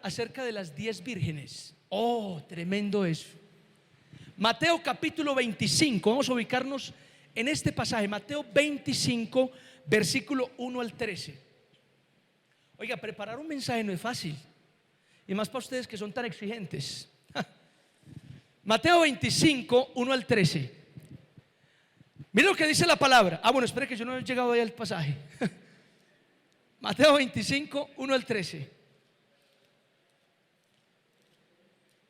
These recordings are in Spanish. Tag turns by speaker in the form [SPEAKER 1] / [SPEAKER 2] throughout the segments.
[SPEAKER 1] acerca de las 10 vírgenes. Oh, tremendo eso. Mateo capítulo 25, vamos a ubicarnos en este pasaje, Mateo 25, versículo 1 al 13. Oiga, preparar un mensaje no es fácil, y más para ustedes que son tan exigentes. Mateo 25, 1 al 13. Miren lo que dice la palabra. Bueno, espere que yo no he llegado ahí al pasaje. Mateo 25, 1 al 13.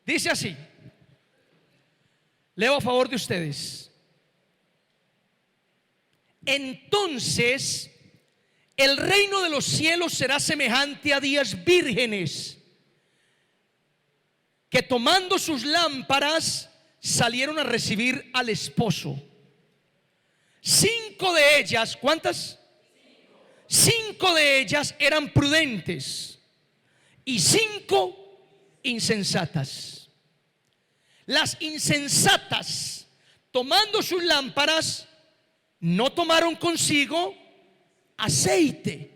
[SPEAKER 1] Dice así. Leo a favor de ustedes. Entonces el reino de los cielos será semejante a 10 vírgenes que tomando sus lámparas salieron a recibir al esposo. 5 de ellas, ¿cuántas? 5 de ellas eran prudentes y 5 insensatas. Las insensatas, tomando sus lámparas, no tomaron consigo aceite,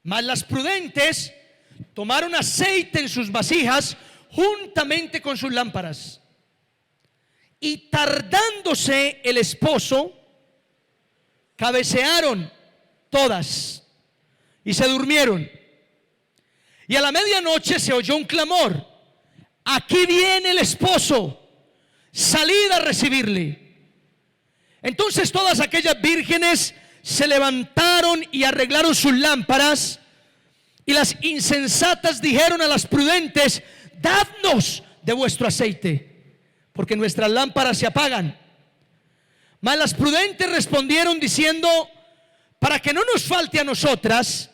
[SPEAKER 1] mas las prudentes tomaron aceite en sus vasijas juntamente con sus lámparas. Y tardándose el esposo, cabecearon todas y se durmieron. Y a la medianoche se oyó un clamor: aquí viene el esposo, salid a recibirle. Entonces todas aquellas vírgenes se levantaron y arreglaron sus lámparas. Y las insensatas dijeron a las prudentes: dadnos de vuestro aceite, porque nuestras lámparas se apagan. Mas las prudentes respondieron diciendo: para que no nos falte a nosotras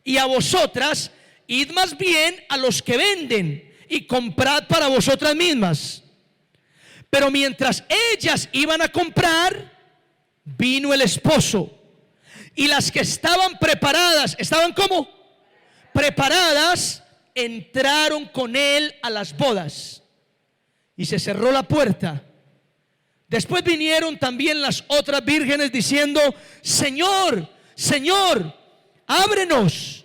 [SPEAKER 1] y a vosotras, id más bien a los que venden y comprad para vosotras mismas. Pero mientras ellas iban a comprar, vino el esposo, y las que estaban preparadas, ¿estaban cómo? Preparadas, entraron con él a las bodas, y se cerró la puerta. Después vinieron también las otras vírgenes diciendo: Señor, Señor, ábrenos.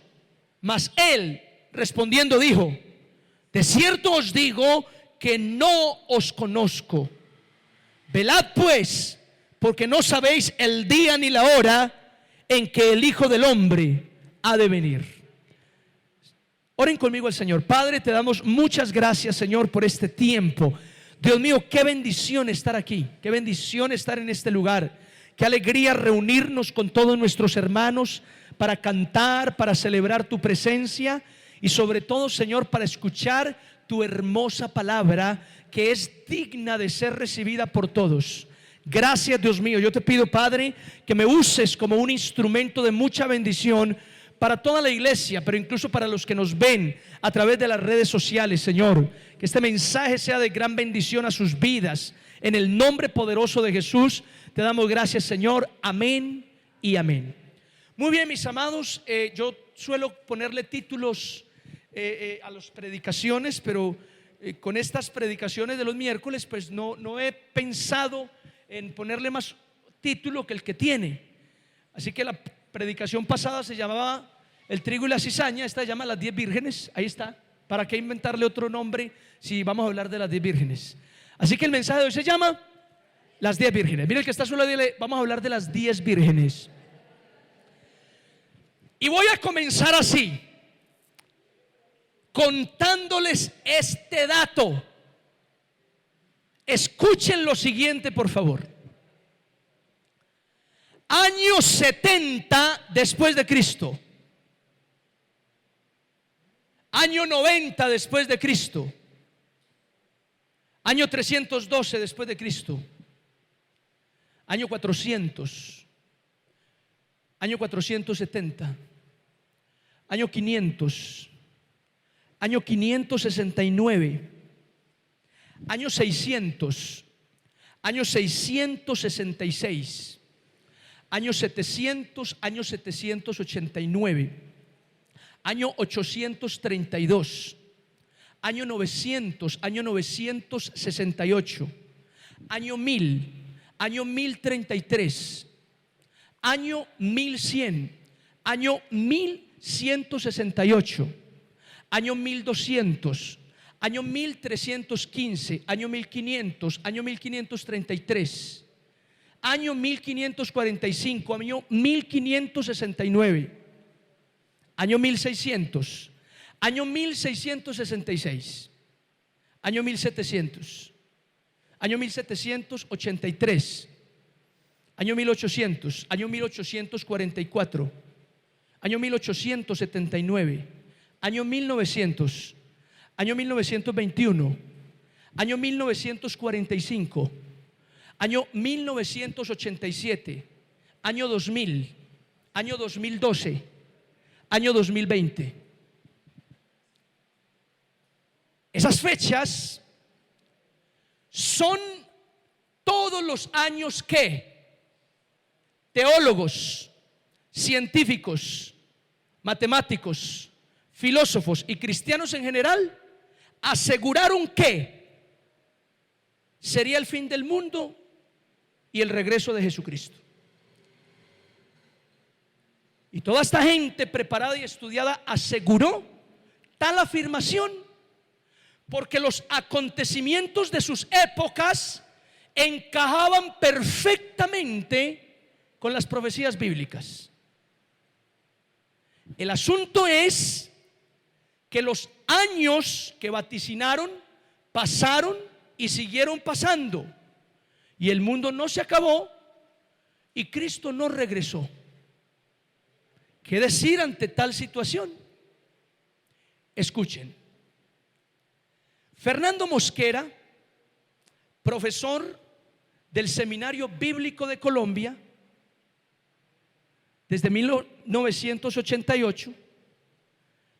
[SPEAKER 1] Mas él respondiendo dijo: de cierto os digo que no os conozco. Velad pues, porque no sabéis el día ni la hora en que el Hijo del Hombre ha de venir. Oren conmigo al Señor. Padre, te damos muchas gracias, Señor, por este tiempo. Dios mío, qué bendición estar aquí, qué bendición estar en este lugar, qué alegría reunirnos con todos nuestros hermanos para cantar, para celebrar tu presencia y sobre todo, Señor, para escuchar tu hermosa palabra que es digna de ser recibida por todos. Gracias, Dios mío. Yo te pido, Padre, que me uses como un instrumento de mucha bendición para toda la iglesia, pero incluso para los que nos ven a través de las redes sociales, Señor. Que este mensaje sea de gran bendición a sus vidas. En el nombre poderoso de Jesús te damos gracias, Señor. Amén y amén. Muy bien, mis amados, yo suelo ponerle títulos a las predicaciones, pero con estas predicaciones de los miércoles, pues no he pensado en ponerle más título que el que tiene. Así que la predicación pasada se llamaba El trigo y la cizaña. Esta se llama Las 10 vírgenes. Ahí está. ¿Para qué inventarle otro nombre si vamos a hablar de las 10 vírgenes? Así que el mensaje de hoy se llama Las 10 vírgenes. Mira el que está solo, dile: vamos a hablar de las 10 vírgenes. Y voy a comenzar así, contándoles este dato. Escuchen lo siguiente, por favor. Año 70 después de Cristo. Año 90 después de Cristo. Año 312 después de Cristo. Año 400. Año 470. Año 500. Año 569. Año 600. Año 666. Año 700. Año 789. Año 832. Año 900. Año 968. Año 1000. Año 1033. Año 1100. Año 1168. año 1200, año 1315, año 1500, año 1533, año 1545, año 1569, año 1600, año 1666, año 1700, año 1783, año 1800, año 1844, año 1879, año 1900, año 1921, año 1945, año 1987, año 2000, año 2012, año 2020. Esas fechas son todos los años que teólogos, científicos, matemáticos, filósofos y cristianos en general aseguraron que sería el fin del mundo y el regreso de Jesucristo. Y toda esta gente preparada y estudiada aseguró tal afirmación porque los acontecimientos de sus épocas encajaban perfectamente con las profecías bíblicas. El asunto es que los años que vaticinaron pasaron y siguieron pasando, y el mundo no se acabó y Cristo no regresó. ¿Qué decir ante tal situación? Escuchen. Fernando Mosquera, profesor del Seminario Bíblico de Colombia desde 1988,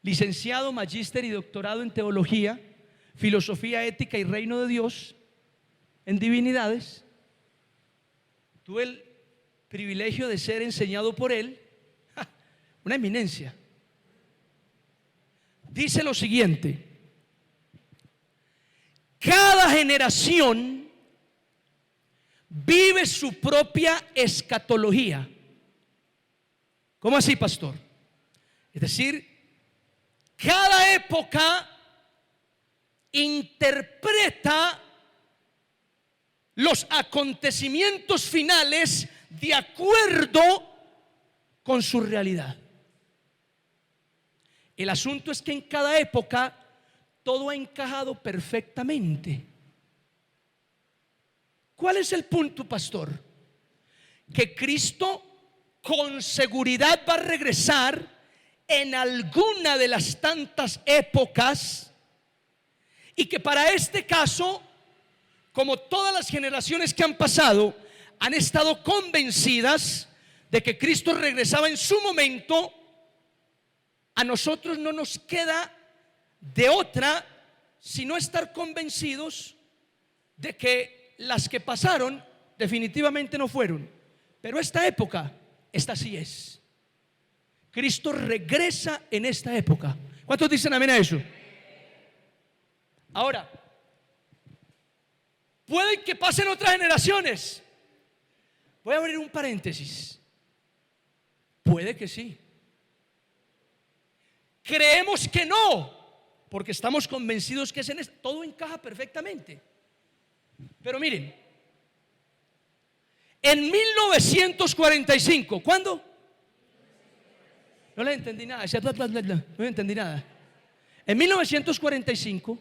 [SPEAKER 1] licenciado, magíster y doctorado en teología, filosofía ética y reino de Dios, en divinidades. Tuve el privilegio de ser enseñado por él, una eminencia. Dice lo siguiente: cada generación vive su propia escatología. ¿Cómo así, pastor? Es decir, cada época interpreta los acontecimientos finales de acuerdo con su realidad. El asunto es que en cada época todo ha encajado perfectamente. ¿Cuál es el punto, pastor? Que Cristo con seguridad va a regresar en alguna de las tantas épocas, y que para este caso, como todas las generaciones que han pasado, han estado convencidas de que Cristo regresaba en su momento, a nosotros no nos queda de otra sino estar convencidos de que las que pasaron definitivamente no fueron, pero esta época, esta sí es. Cristo regresa en esta época. ¿Cuántos dicen amén a eso? Ahora, pueden que pasen otras generaciones. Voy a abrir un paréntesis. Puede que sí. Creemos que no, porque estamos convencidos que todo encaja perfectamente. Pero miren, en 1945, ¿cuándo? No le entendí nada. No le entendí nada. En 1945,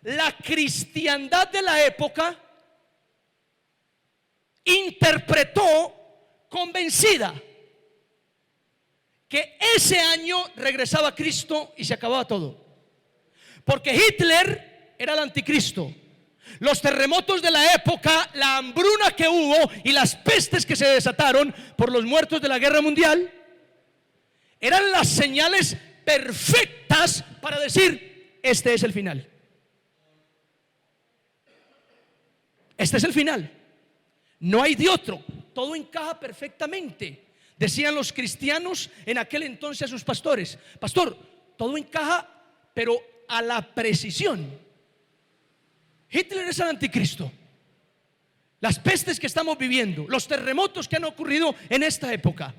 [SPEAKER 1] la cristiandad de la época interpretó convencida que ese año regresaba Cristo y se acababa todo, porque Hitler era el anticristo. Los terremotos de la época, la hambruna que hubo y las pestes que se desataron por los muertos de la guerra mundial eran las señales perfectas para decir: este es el final. Este es el final. No hay de otro. Todo encaja perfectamente. Decían los cristianos en aquel entonces a sus pastores: pastor, todo encaja, pero a la precisión. Hitler es el anticristo. Las pestes que estamos viviendo, los terremotos que han ocurrido en esta época,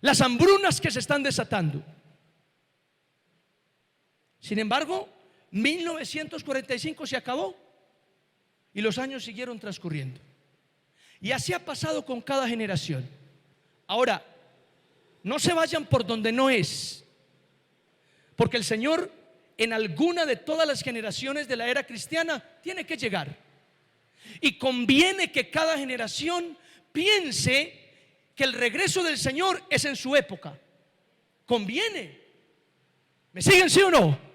[SPEAKER 1] las hambrunas que se están desatando. Sin embargo, 1945 se acabó y los años siguieron transcurriendo. Y así ha pasado con cada generación. Ahora, no se vayan por donde no es, porque el Señor en alguna de todas las generaciones de la era cristiana tiene que llegar. Y conviene que cada generación piense que el regreso del Señor es en su época. Conviene. ¿Me siguen, sí o no?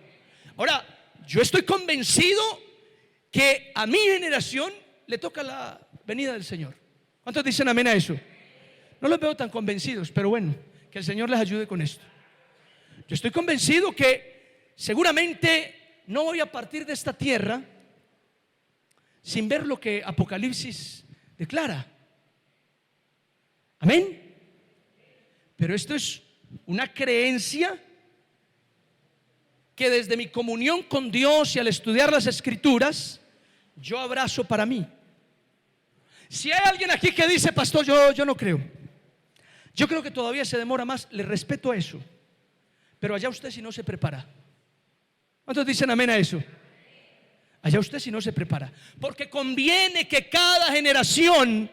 [SPEAKER 1] Ahora, yo estoy convencido que a mi generación le toca la venida del Señor. ¿Cuántos dicen amén a eso? No los veo tan convencidos, pero bueno, que el Señor les ayude con esto. Yo estoy convencido que seguramente no voy a partir de esta tierra sin ver lo que Apocalipsis declara. Amén. Pero esto es una creencia que desde mi comunión con Dios y al estudiar las Escrituras yo abrazo para mí. Si hay alguien aquí que dice: pastor, yo no creo, yo creo que todavía se demora más, le respeto eso, pero allá usted si no se prepara. ¿Cuántos dicen amén a eso? Allá usted si no se prepara, porque conviene que cada generación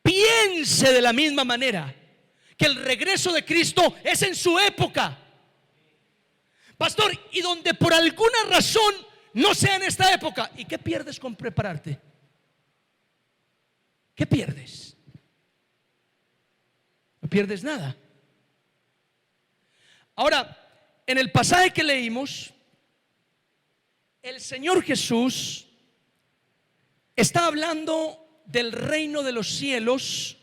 [SPEAKER 1] piense de la misma manera, que el regreso de Cristo es en su época. Pastor, y donde por alguna razón no sea en esta época, ¿y qué pierdes con prepararte? ¿Qué pierdes? No pierdes nada. Ahora, en el pasaje que leímos, el Señor Jesús está hablando del reino de los cielos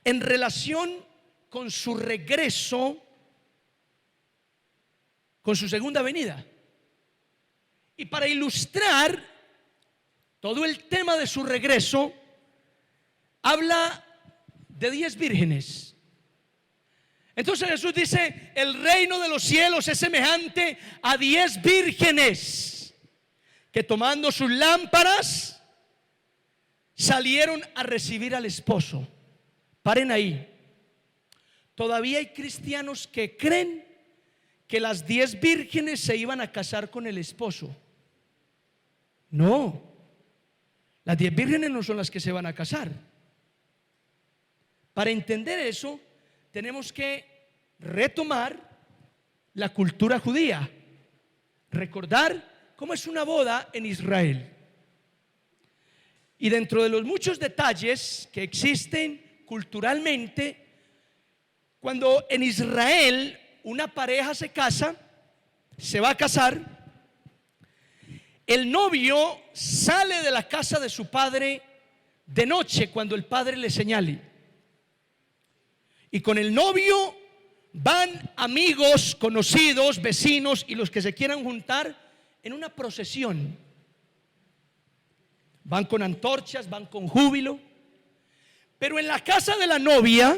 [SPEAKER 1] en relación con su regreso, con su segunda venida. Y para ilustrar todo el tema de su regreso, habla de 10 vírgenes. Entonces Jesús dice: el reino de los cielos es semejante a 10 vírgenes que, tomando sus lámparas, salieron a recibir al esposo. Paren ahí. Todavía hay cristianos que creen que las 10 vírgenes se iban a casar con el esposo. No, las 10 vírgenes no son las que se van a casar. Para entender eso, tenemos que retomar la cultura judía, recordar cómo es una boda en Israel. Y dentro de los muchos detalles que existen culturalmente, cuando en Israel una pareja se casa, se va a casar, el novio sale de la casa de su padre de noche cuando el padre le señale. Y con el novio van amigos, conocidos, vecinos y los que se quieran juntar en una procesión. Van con antorchas, van con júbilo. Pero en la casa de la novia,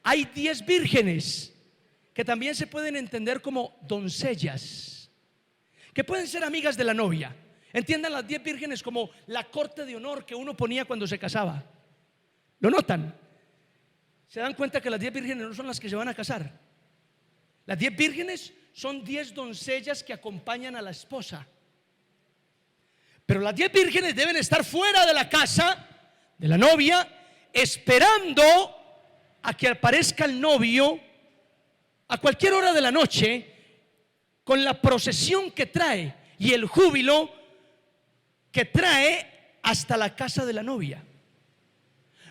[SPEAKER 1] hay 10 vírgenes que también se pueden entender como doncellas, que pueden ser amigas de la novia. Entiendan las 10 vírgenes como la corte de honor que uno ponía cuando se casaba. ¿Lo notan? Se dan cuenta que las 10 vírgenes no son las que se van a casar. Las 10 vírgenes son 10 doncellas que acompañan a la esposa. Pero las 10 vírgenes deben estar fuera de la casa de la novia, esperando a que aparezca el novio a cualquier hora de la noche, con la procesión que trae y el júbilo que trae hasta la casa de la novia.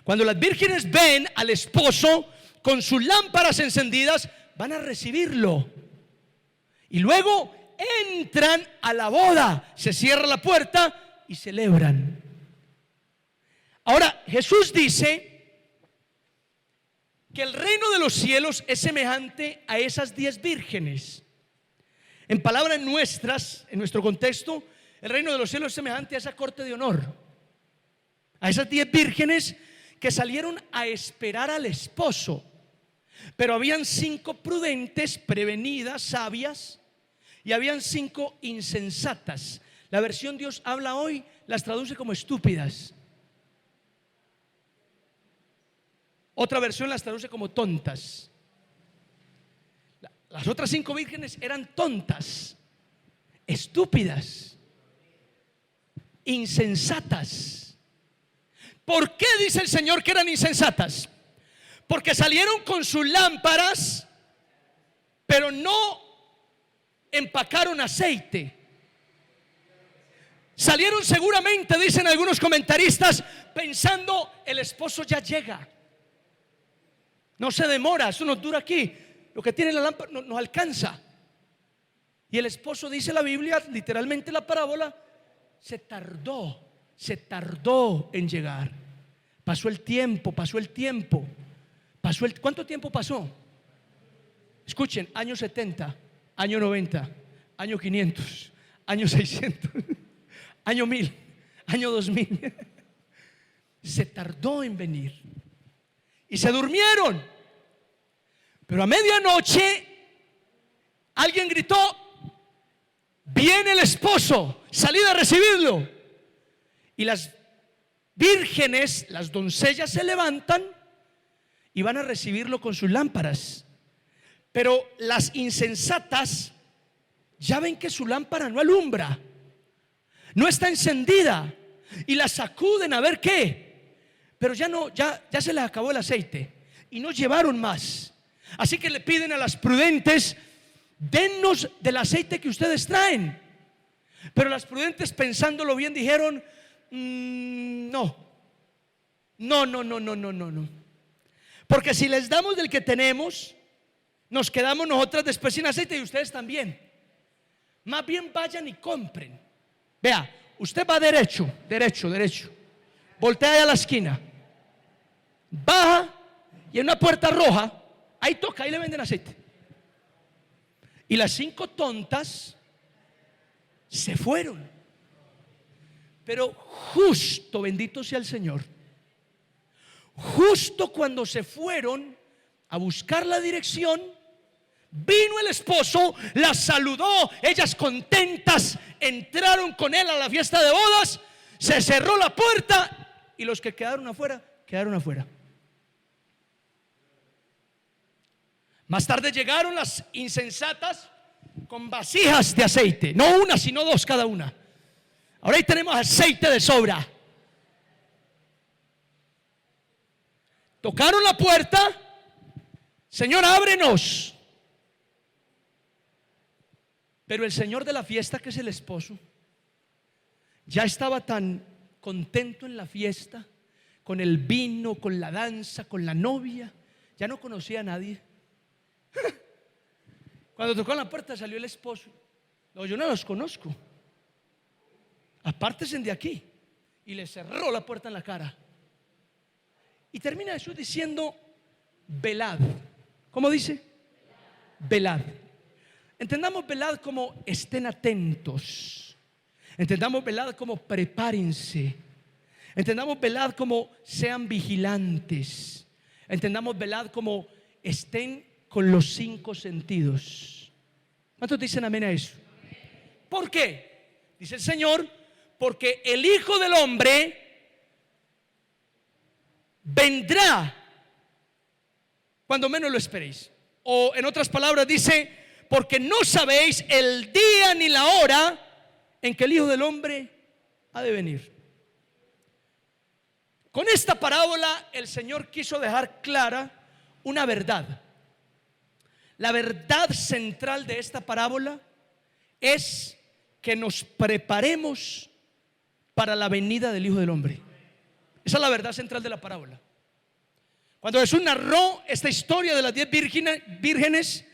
[SPEAKER 1] Cuando las vírgenes ven al esposo con sus lámparas encendidas, van a recibirlo y luego entran a la boda, se cierra la puerta y celebran. Ahora Jesús dice que el reino de los cielos es semejante a esas 10 vírgenes. En palabras nuestras, en nuestro contexto, el reino de los cielos es semejante a esa corte de honor, a esas 10 vírgenes que salieron a esperar al esposo. Pero habían 5 prudentes, prevenidas, sabias, y habían 5 insensatas. La versión Dios habla hoy las traduce como estúpidas. Otra versión las traduce como tontas. Las otras 5 vírgenes eran tontas, estúpidas, insensatas. ¿Por qué dice el Señor que eran insensatas? Porque salieron con sus lámparas, pero no empacaron aceite. Salieron seguramente, dicen algunos comentaristas, pensando: el esposo ya llega, no se demora, eso nos dura aquí, lo que tiene la lámpara no nos alcanza. Y el esposo, dice la Biblia, literalmente la parábola, se tardó en llegar. Pasó el tiempo. ¿Cuánto tiempo pasó? Escuchen: año 70, año 90, año 500, año 600, año 1000, año 2000. Se tardó en venir y se durmieron. Pero a medianoche alguien gritó: viene el esposo, salid a recibirlo. Y las vírgenes, las doncellas, se levantan y van a recibirlo con sus lámparas. Pero las insensatas ya ven que su lámpara no alumbra, no está encendida, y la sacuden a ver qué. Pero ya se les acabó el aceite y no llevaron más. Así que le piden a las prudentes: dennos del aceite que ustedes traen. Pero las prudentes, pensándolo bien, dijeron: no. Porque si les damos del que tenemos, nos quedamos nosotras después sin aceite y ustedes también. Más bien vayan y compren. Vea, usted va derecho. Voltea allá a la esquina, baja y en una puerta roja, ahí toca, ahí le venden aceite. Y las 5 tontas se fueron. Pero justo, bendito sea el Señor, justo cuando se fueron a buscar la dirección, vino el esposo, las saludó, ellas contentas entraron con él a la fiesta de bodas, se cerró la puerta y los que quedaron afuera. Más tarde llegaron las insensatas con vasijas de aceite, no una sino 2 cada una. Ahora ahí tenemos aceite de sobra. Tocaron la puerta: Señor, ábrenos. Pero el señor de la fiesta, que es el esposo, ya estaba tan contento en la fiesta, con el vino, con la danza, con la novia, ya no conocía a nadie. Cuando tocó la puerta salió el esposo: no, yo no los conozco, apártense de aquí. Y le cerró la puerta en la cara. Y termina Jesús diciendo: velad. ¿Cómo dice? Velad. Entendamos velad como estén atentos. Entendamos velad como prepárense. Entendamos velad como sean vigilantes. Entendamos velad como estén con los 5 sentidos. ¿Cuántos dicen amén a eso? ¿Por qué? Dice el Señor: porque el Hijo del Hombre vendrá cuando menos lo esperéis. O en otras palabras dice: porque no sabéis el día ni la hora en que el Hijo del Hombre ha de venir. Con esta parábola el Señor quiso dejar clara una verdad. La verdad central de esta parábola es que nos preparemos para la venida del Hijo del Hombre. Esa es la verdad central de la parábola. Cuando Jesús narró esta historia de las 10 vírgenes,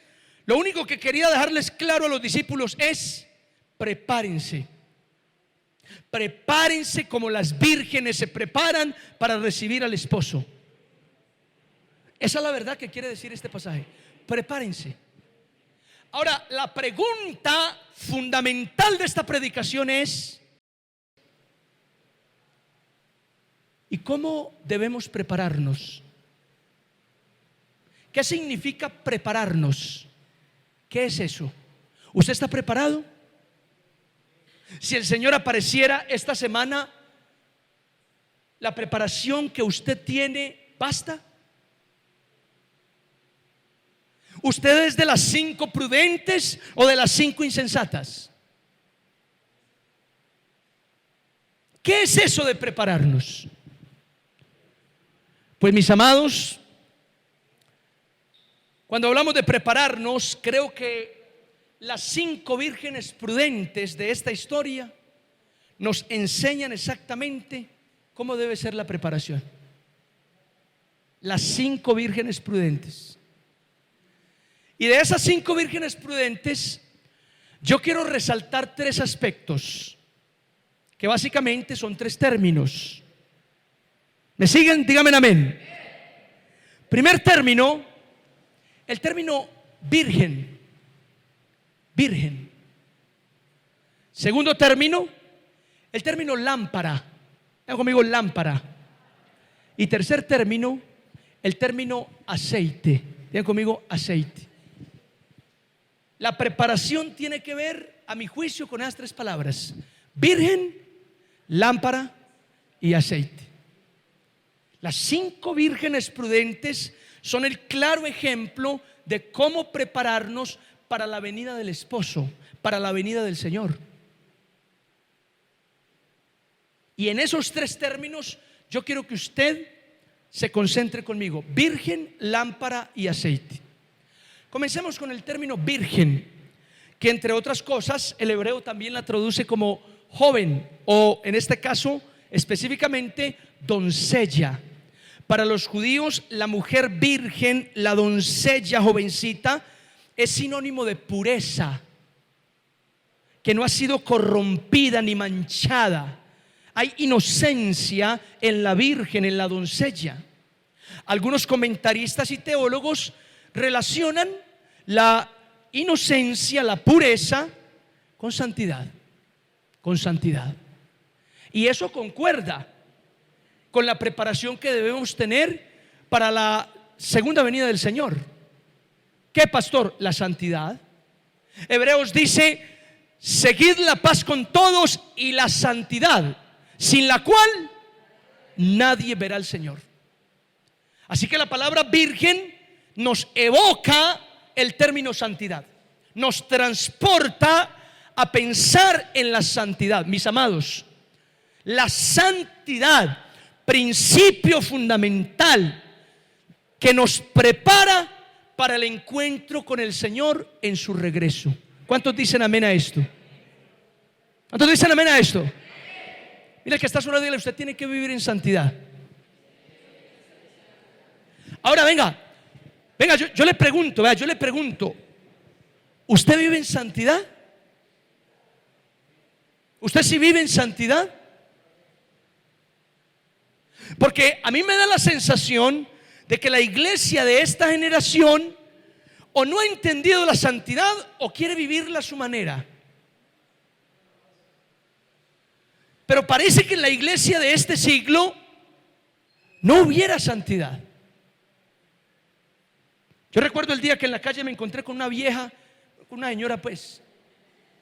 [SPEAKER 1] lo único que quería dejarles claro a los discípulos es: prepárense. Prepárense como las vírgenes se preparan para recibir al esposo. Esa es la verdad que quiere decir este pasaje. Prepárense. Ahora, la pregunta fundamental de esta predicación es: ¿y cómo debemos prepararnos? ¿Qué significa prepararnos? ¿Qué es eso? ¿Usted está preparado? Si el Señor apareciera esta semana, ¿la preparación que usted tiene basta? ¿Usted es de las 5 prudentes o de las 5 insensatas? ¿Qué es eso de prepararnos? Pues mis amados, cuando hablamos de prepararnos, creo que las 5 vírgenes prudentes de esta historia nos enseñan exactamente cómo debe ser la preparación. Las 5 vírgenes prudentes. Y de esas 5 vírgenes prudentes, yo quiero resaltar 3 aspectos, que básicamente son 3 términos. ¿Me siguen? Díganme amén. Primer término, el término virgen. Virgen. Segundo término, el término lámpara. Vean conmigo, lámpara. Y tercer término, el término aceite. Vean conmigo, aceite. La preparación tiene que ver, a mi juicio, con esas 3 palabras: virgen, lámpara y aceite. Las 5 vírgenes prudentes son el claro ejemplo de cómo prepararnos para la venida del esposo, para la venida del Señor. Y en esos 3 términos yo quiero que usted se concentre conmigo: virgen, lámpara y aceite. Comencemos con el término virgen, que entre otras cosas el hebreo también la traduce como joven, o en este caso específicamente doncella. Para los judíos, la mujer virgen, la doncella jovencita, es sinónimo de pureza, que no ha sido corrompida ni manchada. Hay inocencia en la virgen, en la doncella. Algunos comentaristas y teólogos relacionan la inocencia, la pureza, con santidad. Con santidad. Y eso concuerda con la preparación que debemos tener para la segunda venida del Señor. ¿Qué, pastor? La santidad. Hebreos dice: seguid la paz con todos y la santidad, sin la cual nadie verá al Señor. Así que la palabra virgen nos evoca el término santidad, nos transporta a pensar en la santidad. Mis amados, la santidad, principio fundamental que nos prepara para el encuentro con el Señor en su regreso. ¿Cuántos dicen amén a esto? ¿Cuántos dicen amén a esto? Mira, el que está a su lado, dígale: usted tiene que vivir en santidad. Ahora venga, yo le pregunto, vea, yo le pregunto: ¿usted vive en santidad? ¿Usted sí vive en santidad? Porque a mí me da la sensación de que la iglesia de esta generación o no ha entendido la santidad o quiere vivirla a su manera. Pero parece que en la iglesia de este siglo no hubiera santidad. Yo recuerdo el día que en la calle me encontré con una vieja, con una señora, pues,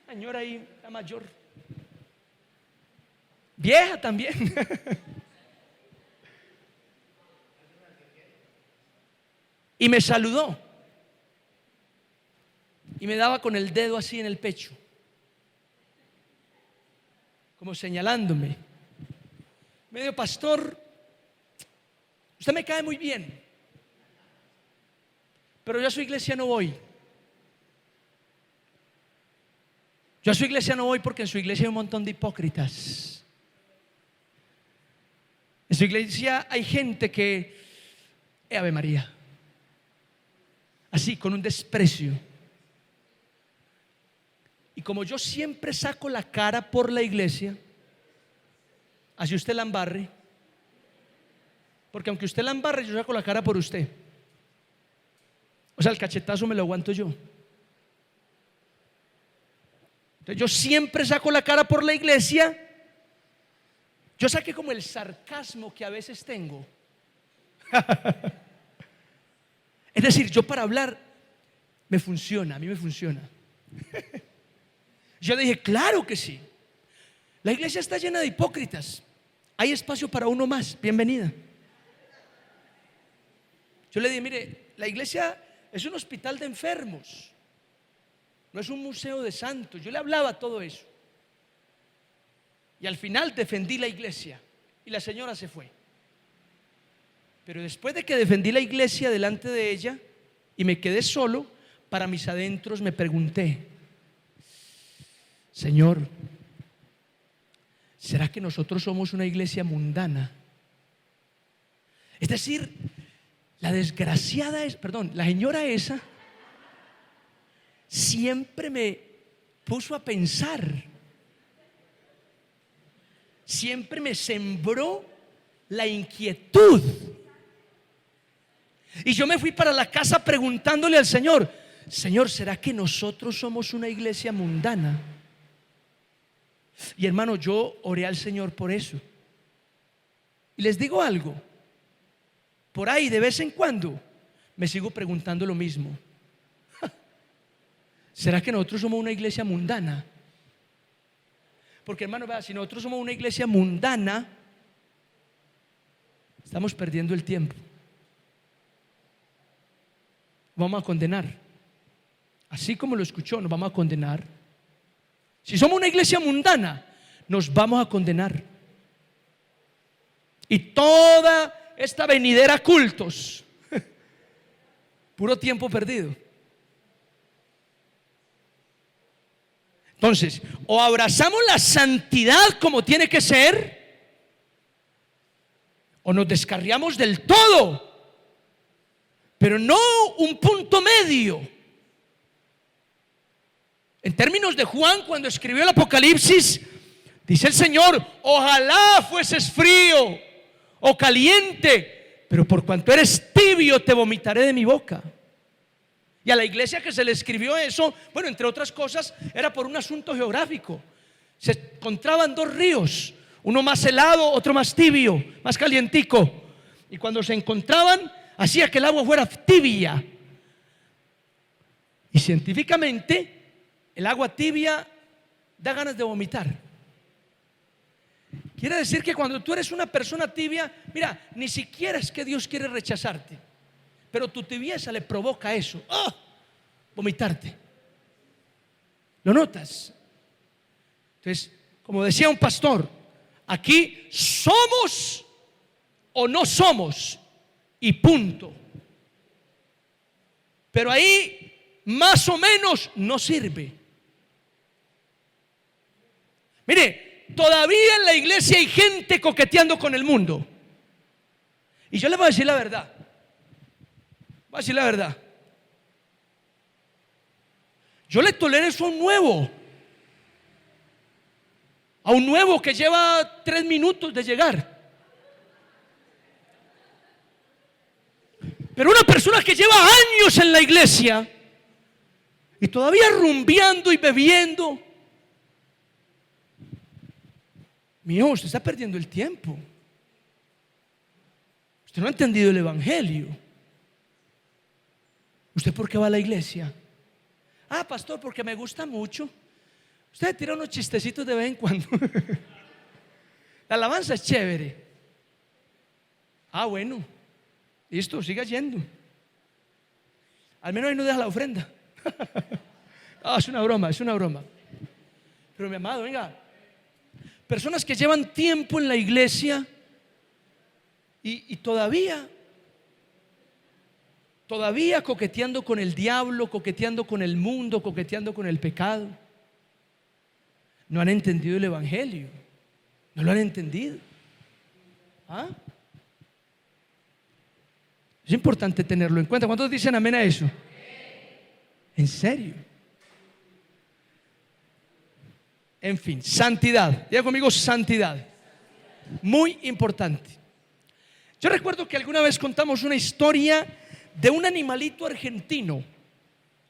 [SPEAKER 1] una señora ahí, la mayor, vieja también. Y me saludó y me daba con el dedo así en el pecho, como señalándome. Me dijo: pastor, usted me cae muy bien, pero yo a su iglesia no voy. Yo a su iglesia no voy porque en su iglesia hay un montón de hipócritas. En su iglesia hay gente que, Ave María, así, con un desprecio. Y como yo siempre saco la cara por la iglesia, así usted la embarre, porque aunque usted la embarre, yo saco la cara por usted. O sea, el cachetazo me lo aguanto yo. Entonces yo siempre saco la cara por la iglesia. Yo saqué como el sarcasmo que a veces tengo. Es decir, yo para hablar me funciona, a mí me funciona. Yo le dije: claro que sí. La iglesia está llena de hipócritas. Hay espacio para uno más, bienvenida. Yo le dije: mire, la iglesia es un hospital de enfermos, no es un museo de santos. Yo le hablaba todo eso. Y al final defendí la iglesia y la señora se fue. Pero después de que defendí la iglesia delante de ella y me quedé solo, para mis adentros me pregunté: Señor, ¿será que nosotros somos una iglesia mundana? Es decir, la señora esa siempre me puso a pensar, siempre me sembró la inquietud. Y yo me fui para la casa preguntándole al Señor: Señor, ¿será que nosotros somos una iglesia mundana? Y hermano, yo oré al Señor por eso. Y les digo algo, por ahí de vez en cuando me sigo preguntando lo mismo. ¿Será que nosotros somos una iglesia mundana? Porque hermano, vea, si nosotros somos una iglesia mundana, estamos perdiendo el tiempo. Vamos a condenar. Así como lo escuchó, nos vamos a condenar. Si somos una iglesia mundana, nos vamos a condenar. Y toda esta venidera a cultos, puro tiempo perdido. Entonces, o abrazamos la santidad como tiene que ser, o nos descarriamos del todo, pero no un punto medio. En términos de Juan, cuando escribió el Apocalipsis, dice el Señor: ojalá fueses frío o caliente, pero por cuanto eres tibio te vomitaré de mi boca. Y a la iglesia que se le escribió eso, bueno, entre otras cosas, era por un asunto geográfico. Se encontraban dos ríos, uno más helado, otro más tibio, más calientico. Y cuando se encontraban, hacía que el agua fuera tibia. Y científicamente, el agua tibia da ganas de vomitar. Quiere decir que cuando tú eres una persona tibia, mira, ni siquiera es que Dios quiere rechazarte, pero tu tibieza le provoca eso, vomitarte. ¿Lo notas? Entonces, como decía un pastor, aquí somos o no somos y punto. Pero ahí más o menos no sirve. Mire, todavía en la iglesia hay gente coqueteando con el mundo. Y yo le voy a decir la verdad. Voy a decir la verdad. Yo le tolero eso a un nuevo que lleva 3 minutos de llegar. Pero una persona que lleva años en la iglesia y todavía rumbeando y bebiendo, mío, usted está perdiendo el tiempo. Usted no ha entendido el evangelio. ¿Usted por qué va a la iglesia? Ah, pastor, porque me gusta mucho. Usted tira unos chistecitos de vez en cuando. La alabanza es chévere. Ah, bueno, listo, siga yendo. Al menos ahí no deja la ofrenda. Es una broma, es una broma. Pero mi amado, venga, personas que llevan tiempo en la iglesia y todavía coqueteando con el diablo, coqueteando con el mundo, coqueteando con el pecado. No han entendido el evangelio. No lo han entendido. Es importante tenerlo en cuenta. ¿Cuántos dicen amén a eso? ¿En serio? En fin, santidad. Diga conmigo, santidad. Muy importante. Yo recuerdo que alguna vez contamos una historia de un animalito argentino.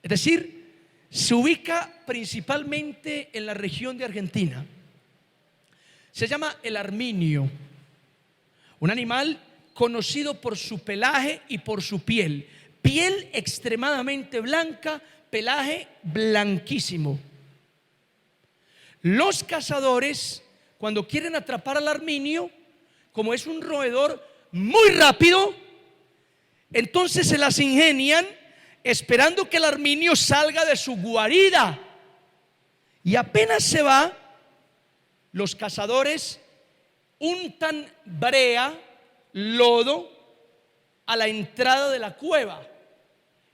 [SPEAKER 1] Es decir, se ubica principalmente en la región de Argentina. Se llama el arminio. Un animal conocido por su pelaje y por su piel. Piel extremadamente blanca, pelaje blanquísimo. Los cazadores, cuando quieren atrapar al arminio, como es un roedor muy rápido, entonces se las ingenian esperando que el arminio salga de su guarida. Y apenas se va, los cazadores untan brea, lodo, a la entrada de la cueva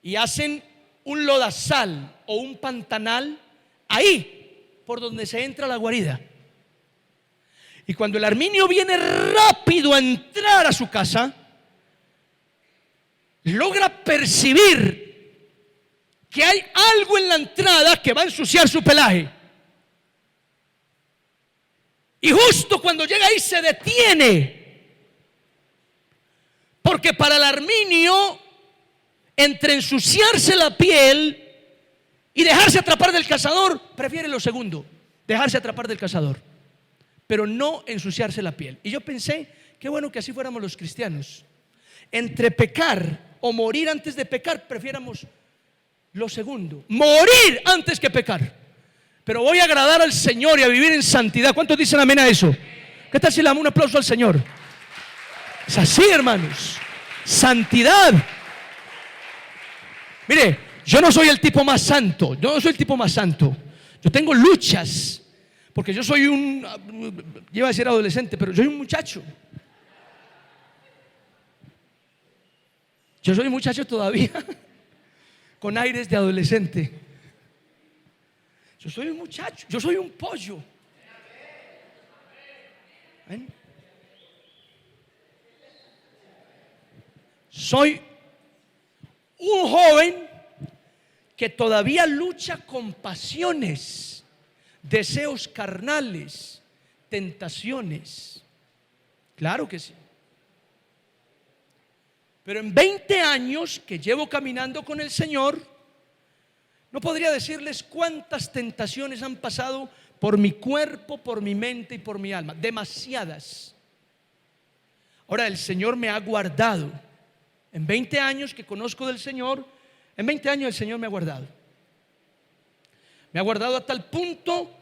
[SPEAKER 1] y hacen un lodazal o un pantanal ahí por donde se entra a la guarida. Y cuando el arminio viene rápido a entrar a su casa, logra percibir que hay algo en la entrada que va a ensuciar su pelaje. Y justo cuando llega ahí se detiene, porque para el arminio, entre ensuciarse la piel y dejarse atrapar del cazador, prefiere lo segundo, dejarse atrapar del cazador, pero no ensuciarse la piel. Y yo pensé, qué bueno que así fuéramos los cristianos. Entre pecar o morir antes de pecar, prefiéramos lo segundo, morir antes que pecar. Pero voy a agradar al Señor y a vivir en santidad. ¿Cuántos dicen amén a eso? ¿Qué tal si le damos un aplauso al Señor? Es así, hermanos. Santidad. Mire, yo no soy el tipo más santo. Yo no soy el tipo más santo. Yo tengo luchas. Porque yo soy iba a decir adolescente, pero soy un muchacho. Yo soy un muchacho todavía, con aires de adolescente. Yo soy un muchacho, yo soy un pollo. ¿Ven? Soy un joven que todavía lucha con pasiones, deseos carnales, tentaciones. Claro que sí. Pero en 20 años que llevo caminando con el Señor, no podría decirles cuántas tentaciones han pasado por mi cuerpo, por mi mente y por mi alma. Demasiadas. Ahora el Señor me ha guardado. En 20 años que conozco del Señor, en 20 años el Señor me ha guardado. Me ha guardado a tal punto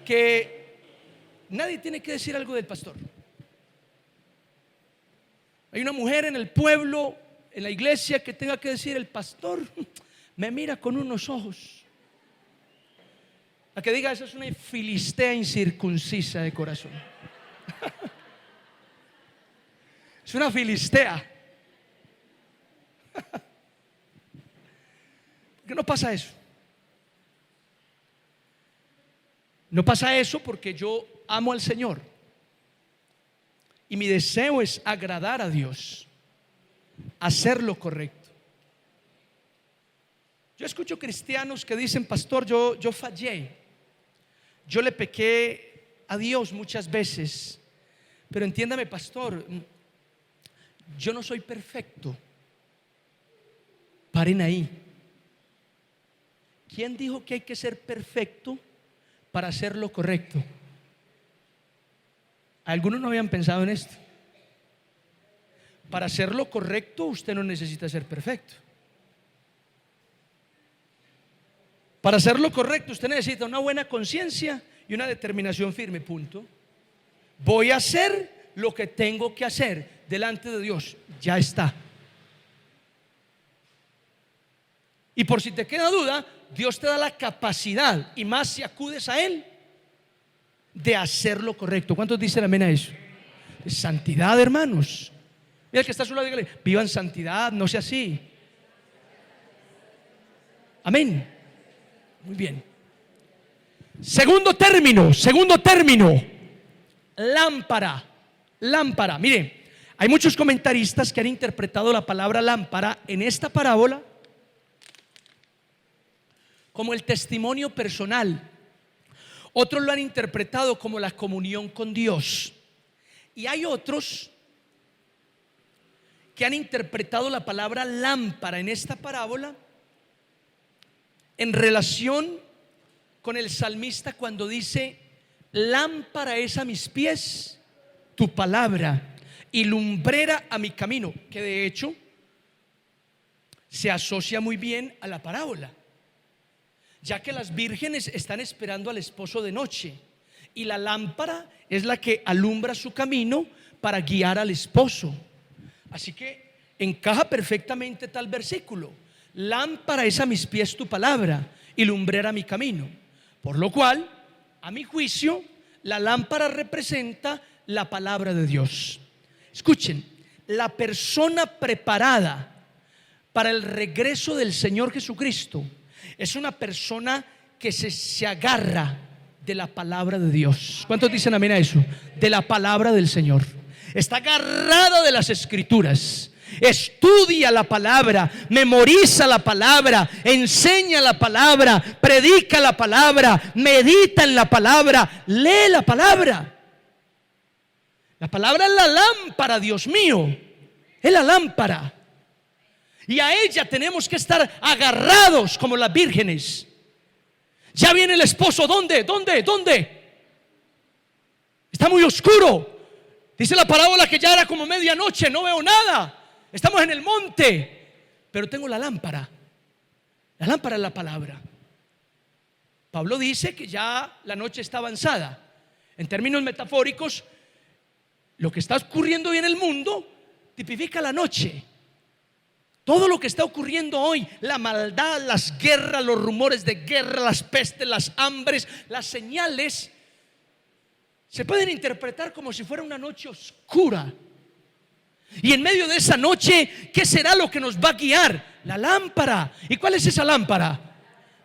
[SPEAKER 1] que nadie tiene que decir algo del pastor. Hay una mujer en el pueblo, en la iglesia, que tenga que decir: el pastor me mira con unos ojos. A que diga: esa es una filistea incircuncisa de corazón. Es una filistea. ¿Por qué no pasa eso? No pasa eso porque yo amo al Señor y mi deseo es agradar a Dios, hacer lo correcto. Yo escucho cristianos que dicen: pastor, yo fallé, yo le pequé a Dios muchas veces, pero entiéndame, pastor, yo no soy perfecto. Paren ahí. ¿Quién dijo que hay que ser perfecto para hacer lo correcto? Algunos no habían pensado en esto. Para hacer lo correcto usted no necesita ser perfecto. Para hacer lo correcto usted necesita una buena conciencia y una determinación firme, punto. Voy a hacer lo que tengo que hacer delante de Dios, ya está. Y por si te queda duda, Dios te da la capacidad, y más si acudes a Él, de hacer lo correcto. ¿Cuántos dicen amén a eso? Es santidad, hermanos. Mira el que está a su lado, dígale: vivan santidad, no sea así. Amén. Muy bien. Segundo término, lámpara. Lámpara. Mire, hay muchos comentaristas que han interpretado la palabra lámpara en esta parábola como el testimonio personal. Otros lo han interpretado como la comunión con Dios. Y hay otros que han interpretado la palabra lámpara en esta parábola en relación con el salmista cuando dice: lámpara es a mis pies tu palabra y lumbrera a mi camino, que de hecho se asocia muy bien a la parábola, ya que las vírgenes están esperando al esposo de noche y la lámpara es la que alumbra su camino para guiar al esposo. Así que encaja perfectamente tal versículo: Lámpara es a mis pies tu palabra y lumbrera mi camino. Por lo cual, a mi juicio, la lámpara representa la palabra de Dios. Escuchen, la persona preparada para el regreso del Señor Jesucristo es una persona que se agarra de la palabra de Dios. ¿Cuántos dicen amén a eso? De la palabra del Señor. Está agarrada de las Escrituras. Estudia la palabra, memoriza la palabra, enseña la palabra, predica la palabra, medita en la palabra, lee la palabra. La palabra es la lámpara, Dios mío, es la lámpara. Y a ella tenemos que estar agarrados como las vírgenes. Ya viene el esposo, ¿dónde? Está muy oscuro. Dice la parábola que ya era como medianoche, no veo nada. Estamos en el monte, pero tengo la lámpara. La lámpara es la palabra. Pablo dice que ya la noche está avanzada. En términos metafóricos, lo que está ocurriendo hoy en el mundo tipifica la noche. Todo lo que está ocurriendo hoy, la maldad, las guerras, los rumores de guerra, las pestes, las hambres, las señales, se pueden interpretar como si fuera una noche oscura. Y en medio de esa noche, ¿qué será lo que nos va a guiar? La lámpara. ¿Y cuál es esa lámpara?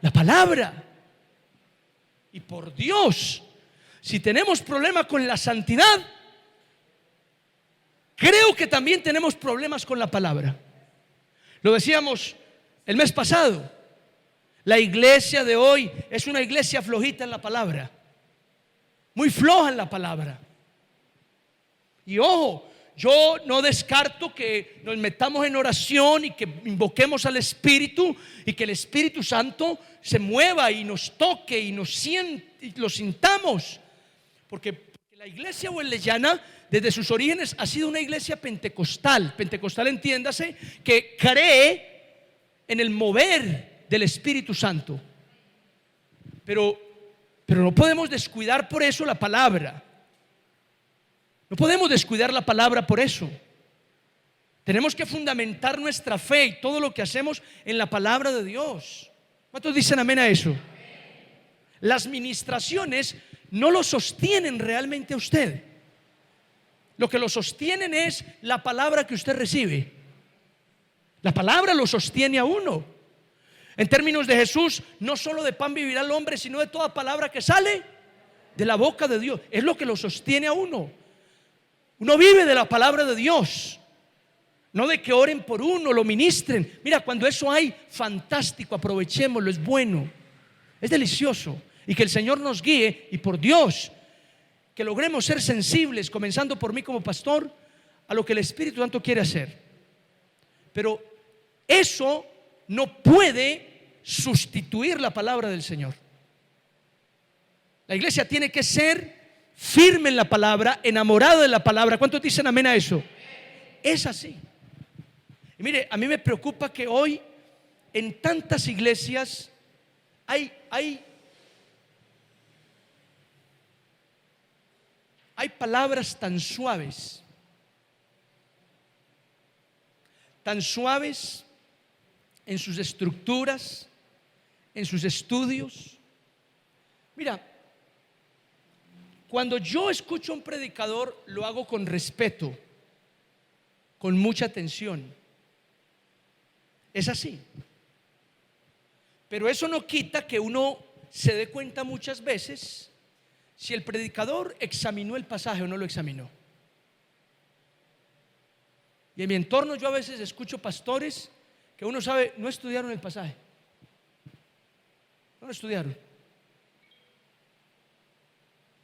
[SPEAKER 1] La palabra. Y por Dios, si tenemos problema con la santidad, creo que también tenemos problemas con la palabra. Lo decíamos el mes pasado. La iglesia de hoy es una iglesia flojita en la palabra, muy floja en la palabra. Y ojo, yo no descarto que nos metamos en oración y que invoquemos al Espíritu y que el Espíritu Santo se mueva y nos toque y lo sintamos. Porque la iglesia huelellana desde sus orígenes ha sido una iglesia pentecostal. Pentecostal, entiéndase, que cree en el mover del Espíritu Santo. Pero no podemos descuidar por eso la palabra. No podemos descuidar la palabra por eso. Tenemos que fundamentar nuestra fe y todo lo que hacemos en la palabra de Dios. ¿Cuántos dicen amén a eso? Las ministraciones no lo sostienen realmente a usted. Lo que lo sostienen es la palabra que usted recibe. La palabra lo sostiene a uno. En términos de Jesús, no solo de pan vivirá el hombre, sino de toda palabra que sale de la boca de Dios. Es lo que lo sostiene a uno. Uno vive de la palabra de Dios, no de que oren por uno, lo ministren. Mira, cuando eso hay, fantástico, aprovechémoslo, es bueno, es delicioso. Y que el Señor nos guíe, y por Dios, que logremos ser sensibles, comenzando por mí como pastor, a lo que el Espíritu Santo quiere hacer. Pero eso no puede sustituir la palabra del Señor. La iglesia tiene que ser firme en la palabra, enamorado de la palabra. ¿Cuántos dicen amén a eso? Es así. Y mire, a mí me preocupa que hoy en tantas iglesias hay palabras tan suaves en sus estructuras, en sus estudios. Mira, cuando yo escucho a un predicador, lo hago con respeto, con mucha atención. Es así. Pero eso no quita que uno se dé cuenta muchas veces si el predicador examinó el pasaje o no lo examinó. Y en mi entorno yo a veces escucho pastores que uno sabe, no estudiaron el pasaje. No lo estudiaron.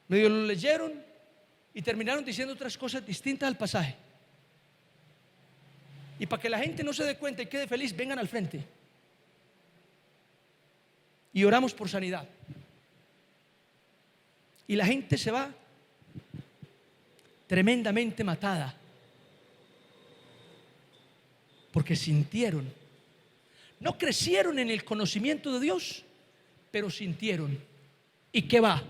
[SPEAKER 1] Medio lo leyeron y terminaron diciendo otras cosas distintas al pasaje. Y para que la gente no se dé cuenta y quede feliz, vengan al frente y oramos por sanidad. Y la gente se va tremendamente matada porque sintieron. No crecieron en el conocimiento de Dios, pero sintieron. ¿Y qué va?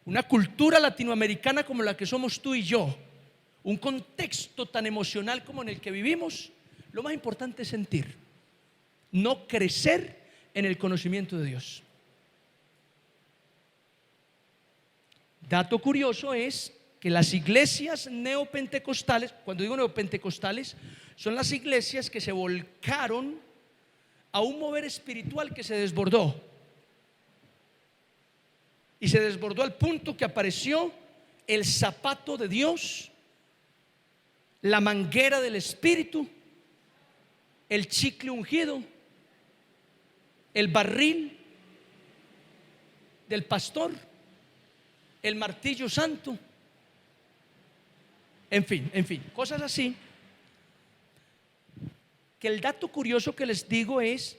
[SPEAKER 1] Una cultura latinoamericana como la que somos tú y yo, un contexto tan emocional como en el que vivimos, lo más importante es sentir. no crecer en el conocimiento de Dios. Dato curioso es que las iglesias neopentecostales, cuando digo neopentecostales, son las iglesias que se volcaron a un mover espiritual que se desbordó. Y se desbordó al punto que apareció el zapato de Dios, la manguera del Espíritu, el chicle ungido, el barril del pastor, el martillo santo, en fin, cosas así. Que el dato curioso que les digo es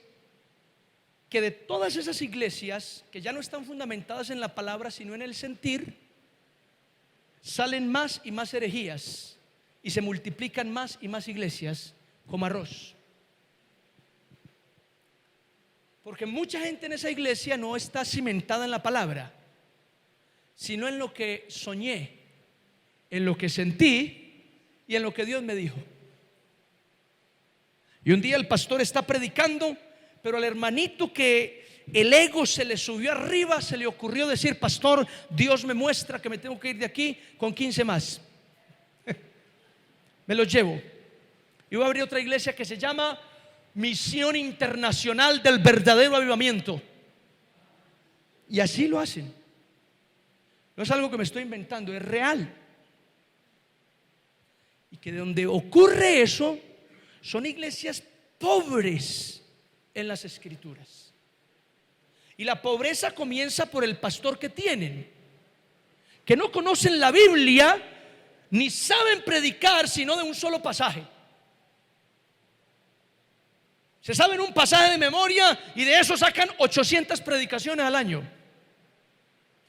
[SPEAKER 1] que de todas esas iglesias que ya no están fundamentadas en la palabra sino en el sentir, salen más y más herejías y se multiplican más y más iglesias como arroz. Porque mucha gente en esa iglesia no está cimentada en la palabra, sino en lo que soñé, en lo que sentí y en lo que Dios me dijo. Y un día el pastor está predicando, pero al hermanito que el ego se le subió arriba, se le ocurrió decir: pastor, Dios me muestra que me tengo que ir de aquí con 15 más. Me los llevo. Y voy a abrir otra iglesia que se llama Misión Internacional del Verdadero Avivamiento. Y así lo hacen. No es algo que me estoy inventando, es real. Y que de donde ocurre eso son iglesias pobres en las escrituras. Y la pobreza comienza por el pastor que tienen, que no conocen la Biblia ni saben predicar sino de un solo pasaje. Se saben un pasaje de memoria y de eso sacan 800 predicaciones al año,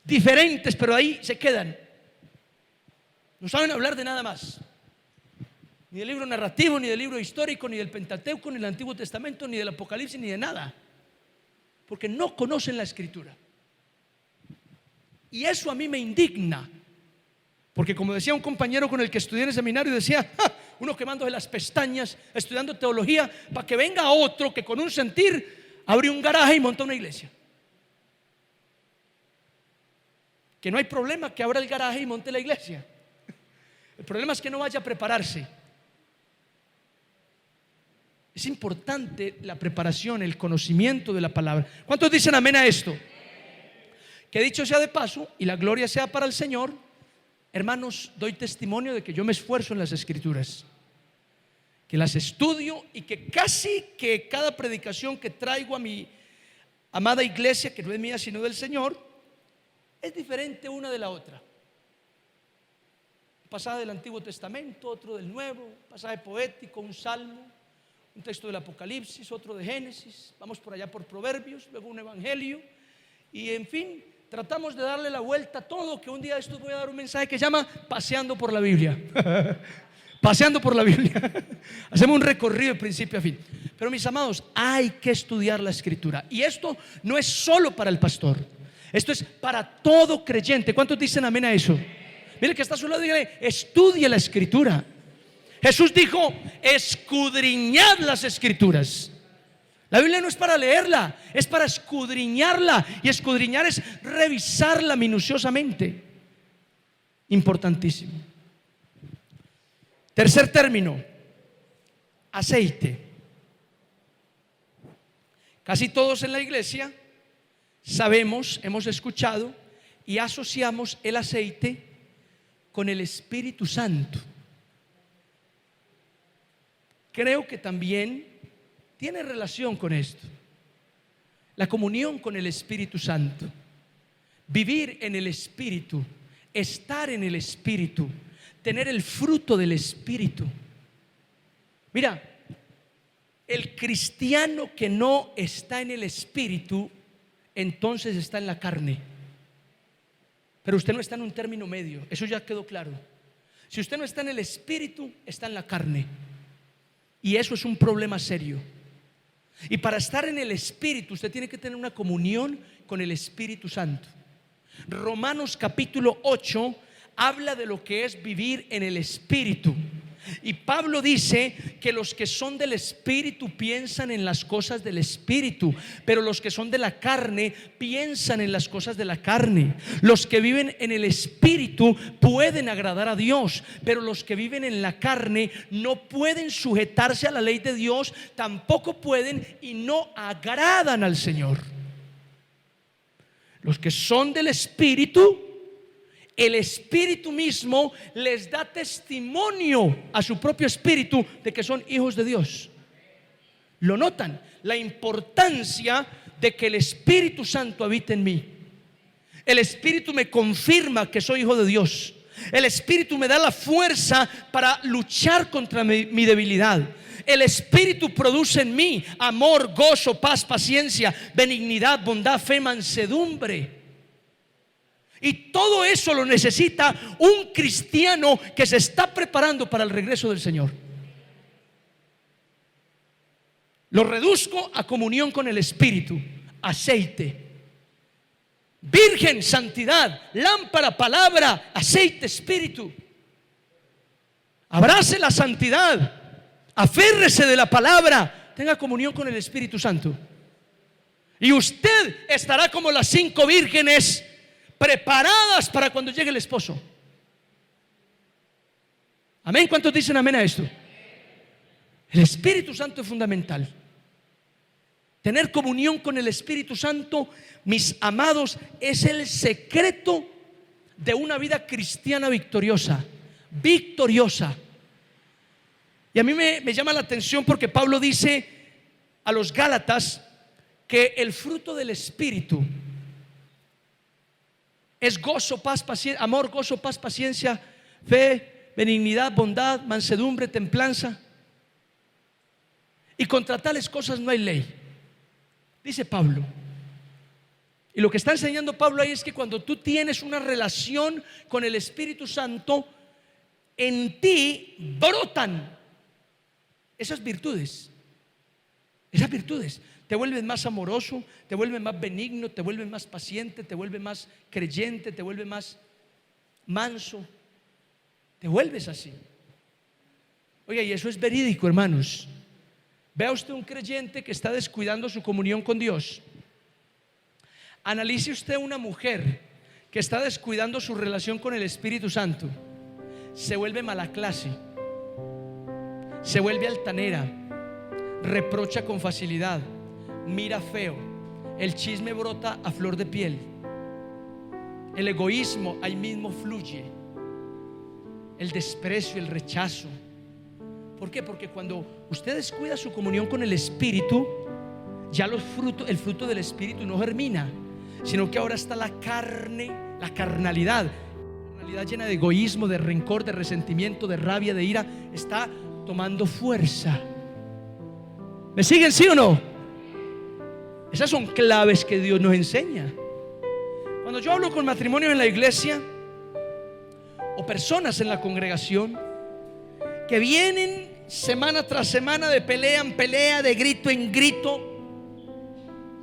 [SPEAKER 1] diferentes, pero ahí se quedan. No saben hablar de nada más, ni del libro narrativo, ni del libro histórico, ni del Pentateuco, ni del Antiguo Testamento, ni del Apocalipsis, ni de nada, porque no conocen la Escritura. Y eso a mí me indigna, porque como decía un compañero con el que estudié en el seminario, decía: uno quemándose las pestañas estudiando teología para que venga otro que con un sentir abre un garaje y monta una iglesia. Que no hay problema que abra el garaje y monte la iglesia. El problema es que no vaya a prepararse. Es importante la preparación, el conocimiento de la palabra. ¿Cuántos dicen amén a esto? Que dicho sea de paso, y la gloria sea para el Señor, hermanos, doy testimonio de que yo me esfuerzo en las escrituras, que las estudio y que casi que cada predicación que traigo a mi amada iglesia, que no es mía sino del Señor, es diferente una de la otra. Un pasaje del Antiguo Testamento, otro del Nuevo, un pasaje poético, un salmo, un texto del Apocalipsis, otro de Génesis, vamos por allá por Proverbios, luego un evangelio, y en fin, tratamos de darle la vuelta a todo. Que un día de estos voy a dar un mensaje que se llama Paseando por la Biblia. Paseando por la Biblia. Hacemos un recorrido de principio a fin. Pero mis amados, hay que estudiar la Escritura. Y esto no es solo para el pastor, esto es para todo creyente. ¿Cuántos dicen amén a eso? Mire que está a su lado y dígale: estudie la Escritura. Jesús dijo: escudriñad las Escrituras. La Biblia no es para leerla, es para escudriñarla. Y escudriñar es revisarla minuciosamente. Importantísimo. Tercer término: aceite. Casi todos en la iglesia sabemos, hemos escuchado y asociamos el aceite con el Espíritu Santo. Creo que también tiene relación con esto. La comunión con el Espíritu Santo, vivir en el Espíritu, estar en el Espíritu, tener el fruto del Espíritu. Mira, el cristiano que no está en el Espíritu, entonces está en la carne. Pero usted no está en un término medio, eso ya quedó claro. Si usted no está en el Espíritu, está en la carne. Y eso es un problema serio. Y para estar en el Espíritu, usted tiene que tener una comunión con el Espíritu Santo. Romanos capítulo 8 habla de lo que es vivir en el Espíritu. Y Pablo dice que los que son del Espíritu piensan en las cosas del Espíritu, pero los que son de la carne piensan en las cosas de la carne. Los que viven en el Espíritu pueden agradar a Dios, pero los que viven en la carne no pueden sujetarse a la ley de Dios, tampoco pueden y no agradan al Señor. Los que son del Espíritu, el Espíritu mismo les da testimonio a su propio espíritu de que son hijos de Dios. ¿Lo notan? La importancia de que el Espíritu Santo habite en mí. El Espíritu me confirma que soy hijo de Dios. El Espíritu me da la fuerza para luchar contra mi debilidad. El Espíritu produce en mí amor, gozo, paz, paciencia, benignidad, bondad, fe, mansedumbre. Y todo eso lo necesita un cristiano que se está preparando para el regreso del Señor. Lo reduzco a comunión con el Espíritu, aceite, virgen, santidad, lámpara, palabra, aceite, Espíritu. Abrace la santidad, aférrese de la palabra, tenga comunión con el Espíritu Santo. Y usted estará como las 5 vírgenes preparadas para cuando llegue el esposo. Amén. ¿Cuántos dicen amén a esto? El Espíritu Santo es fundamental. Tener comunión con el Espíritu Santo, mis amados, es el secreto de una vida cristiana victoriosa. Victoriosa. Y a mí me llama la atención porque Pablo dice a los Gálatas que el fruto del Espíritu es gozo, paz, paciencia, amor, gozo, paz, paciencia, fe, benignidad, bondad, mansedumbre, templanza. Y contra tales cosas no hay ley, dice Pablo. Y lo que está enseñando Pablo ahí es que cuando tú tienes una relación con el Espíritu Santo, en ti brotan esas virtudes. Esas virtudes te vuelven más amoroso, te vuelven más benigno, te vuelven más paciente, te vuelven más creyente, te vuelven más manso. Te vuelves así. Oiga, y eso es verídico, hermanos. Vea usted un creyente que está descuidando su comunión con Dios. Analice usted una mujer que está descuidando su relación con el Espíritu Santo. Se vuelve mala clase, se vuelve altanera, reprocha con facilidad, mira feo, el chisme brota a flor de piel, el egoísmo ahí mismo fluye, el desprecio, el rechazo. ¿Por qué? Porque cuando usted descuida su comunión con el Espíritu, ya el fruto del Espíritu no germina, sino que ahora está la carne, la carnalidad llena de egoísmo, de rencor, de resentimiento, de rabia, de ira, está tomando fuerza. ¿Me siguen, sí o no? Esas son claves que Dios nos enseña. Cuando yo hablo con matrimonios en la iglesia o personas en la congregación que vienen semana tras semana de pelea en pelea, de grito en grito,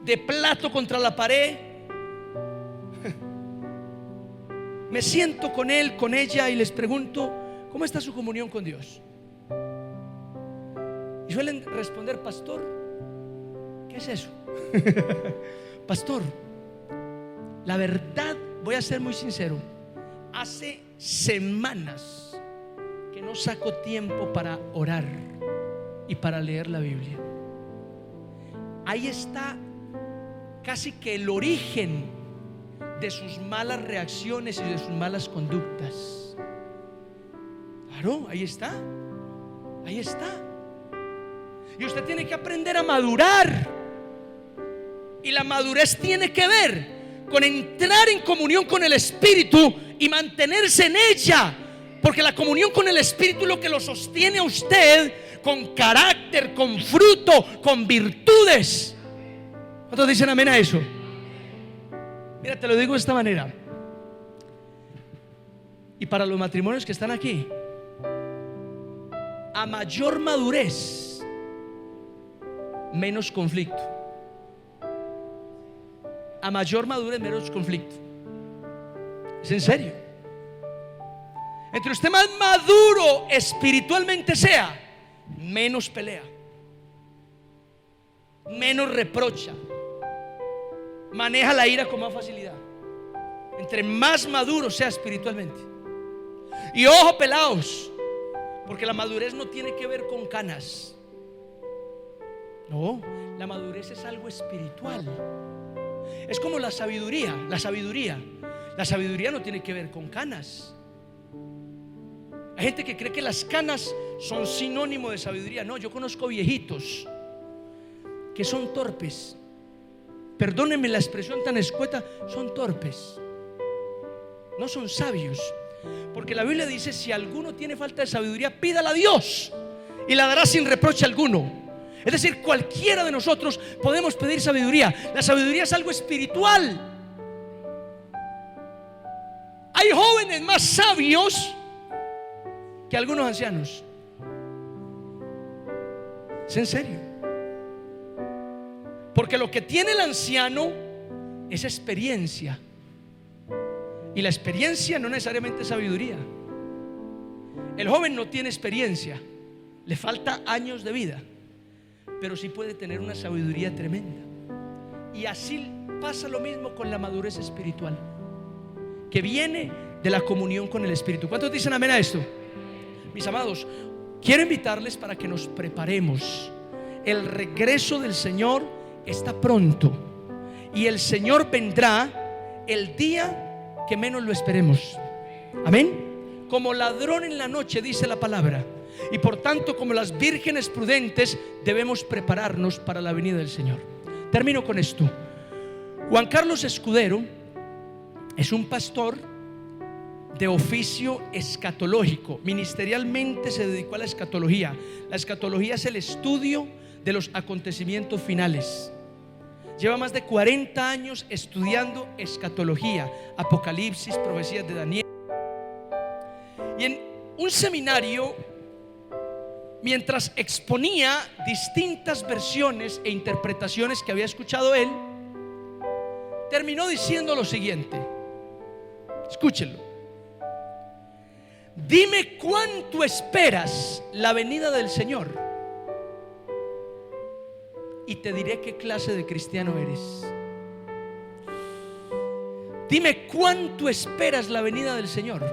[SPEAKER 1] de plato contra la pared, me siento con él, con ella y les pregunto: ¿cómo está su comunión con Dios? Y suelen responder: pastor, ¿qué es eso? Pastor, la verdad, voy a ser muy sincero, hace semanas que no saco tiempo para orar y para leer la Biblia. Ahí está casi que el origen de sus malas reacciones y de sus malas conductas. Claro, ahí está. Ahí está. Y usted tiene que aprender a madurar. Y la madurez tiene que ver con entrar en comunión con el Espíritu y mantenerse en ella. Porque la comunión con el Espíritu es lo que lo sostiene a usted con carácter, con fruto, con virtudes. ¿Cuántos dicen amén a eso? Mira, te lo digo de esta manera. Y para los matrimonios que están aquí, a mayor madurez, menos conflicto. A mayor madurez, menos conflicto. Es en serio. Entre usted más maduro espiritualmente sea, menos pelea, menos reprocha, maneja la ira con más facilidad. Entre más maduro sea espiritualmente. Y ojo, pelados, porque la madurez no tiene que ver con canas. No, la madurez es algo espiritual. Es como la sabiduría. La sabiduría no tiene que ver con canas. Hay gente que cree que las canas son sinónimo de sabiduría. No, yo conozco viejitos que son torpes. Perdónenme la expresión tan escueta, son torpes. No son sabios. Porque la Biblia dice: si alguno tiene falta de sabiduría, pídala a Dios y la dará sin reproche alguno. Es decir, cualquiera de nosotros podemos pedir sabiduría. La sabiduría es algo espiritual. Hay jóvenes más sabios que algunos ancianos. Es en serio. Porque lo que tiene el anciano es experiencia. Y la experiencia no necesariamente es sabiduría. El joven no tiene experiencia, le falta años de vida, pero sí puede tener una sabiduría tremenda. Y así pasa lo mismo con la madurez espiritual, que viene de la comunión con el Espíritu. ¿Cuántos dicen amén a esto? Mis amados, quiero invitarles para que nos preparemos. El regreso del Señor está pronto, y el Señor vendrá el día que menos lo esperemos. Amén. Como ladrón en la noche, dice la palabra. Y por tanto, como las vírgenes prudentes, debemos prepararnos para la venida del Señor. Termino con esto. Juan Carlos Escudero es un pastor de oficio escatológico. Ministerialmente se dedicó a la escatología. La escatología es el estudio de los acontecimientos finales. Lleva más de 40 años estudiando escatología, Apocalipsis, profecías de Daniel. Y en un seminario, mientras exponía distintas versiones e interpretaciones que había escuchado él, terminó diciendo lo siguiente. Escúchenlo. Dime cuánto esperas la venida del Señor y te diré qué clase de cristiano eres. Dime cuánto esperas la venida del Señor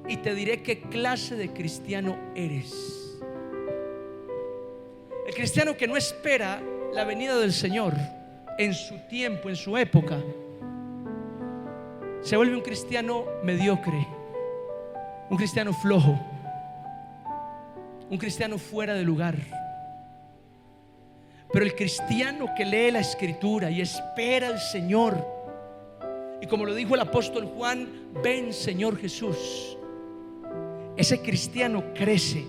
[SPEAKER 1] y te diré qué clase de cristiano eres. El cristiano que no espera la venida del Señor en su tiempo, en su época, se vuelve un cristiano mediocre, un cristiano flojo, un cristiano fuera de lugar. Pero el cristiano que lee la Escritura y espera al Señor, y como lo dijo el apóstol Juan: ven Señor Jesús, ese cristiano crece,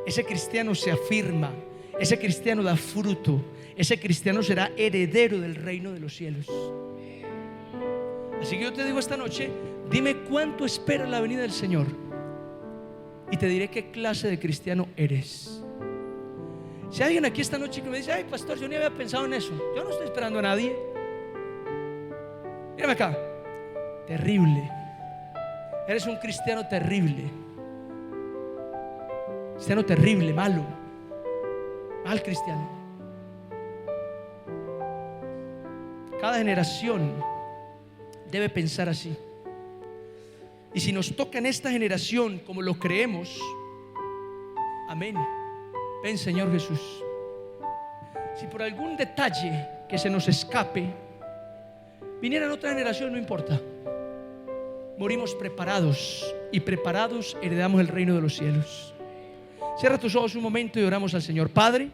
[SPEAKER 1] ese cristiano se afirma, ese cristiano da fruto, ese cristiano será heredero del reino de los cielos. Así que yo te digo esta noche: dime cuánto esperas la venida del Señor y te diré qué clase de cristiano eres. Si hay alguien aquí esta noche que me dice: ay, pastor, yo ni había pensado en eso, yo no estoy esperando a nadie. Mírame acá. Terrible. Eres un cristiano terrible. Cristiano terrible, malo. Mal cristiano. Cada generación debe pensar así. Y si nos toca en esta generación como lo creemos, amén. Ven Señor Jesús. Si por algún detalle que se nos escape viniera en otra generación, no importa. Morimos preparados, y preparados heredamos el reino de los cielos. Cierra tus ojos un momento y oramos al Señor. Padre,